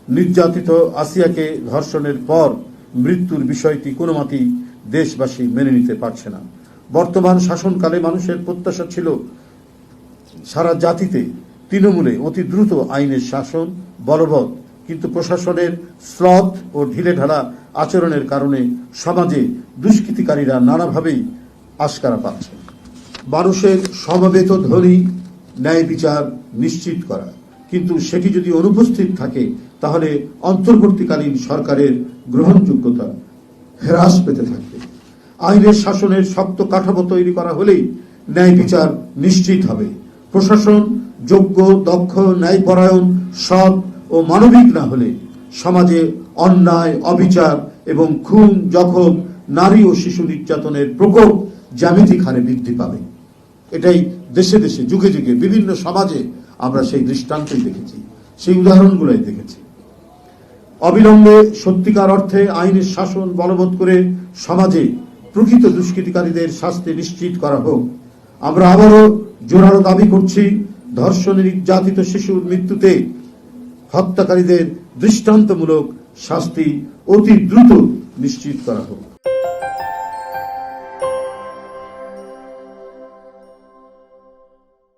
নির্যাতিত আসিয়াকে ধর্ষণের পর মৃত্যুর বিষয়টি কোনো মতেই দেশবাসী মেনে নিতে পারছে না। বর্তমান শাসনকালে মানুষের প্রত্যাশা ছিল সারা জাতিতে তৃণমূলে অতি দ্রুত আইনের শাসন বলবৎ, কিন্তু প্রশাসনের শ্লথ ও ঢিলেঢালা আচরণের কারণে সমাজে দুষ্কৃতিকারীরা নানাভাবেই আশকারা পাচ্ছে। মানুষের সমবেত ধ্বনি ন্যায় বিচার নিশ্চিত করা, কিন্তু সেটি যদি অনুপস্থিত থাকে তাহলে অন্তর্বর্তীকালীন সরকারের গ্রহণযোগ্যতা হ্রাস পেতে থাকবে। আইনের শাসনের শক্ত কাঠামো তৈরি করা হলেই ন্যায় বিচার নিশ্চিত হবে। প্রশাসন যোগ্য, দক্ষ, ন্যায়পরায়ণ, সৎ ও মানবিক না হলে সমাজে অন্যায়, অবিচার এবং খুন, জখম, নারী ও শিশু নির্যাতনের প্রকোপ জ্যামিতিক হারে বৃদ্ধি পাবে। এটাই দেশে দেশে যুগে যুগে বিভিন্ন সমাজে আমরা সেই দৃষ্টান্তই দেখেছি, সেই উদাহরণগুলোই দেখেছি। অবিলম্বে সত্যিকার অর্থে আইনের শাসন বলবৎ করে সমাজে প্রকৃত দুষ্কৃতিকারীদের শাস্তি নিশ্চিত করা হোক। আমরা আবারও জোরালো দাবি করছি, ধর্ষণে নির্যাতিত শিশুর মৃত্যুতে হত্যাকারীদের দৃষ্টান্তমূলক শাস্তি অতি দ্রুত নিশ্চিত করা হোক।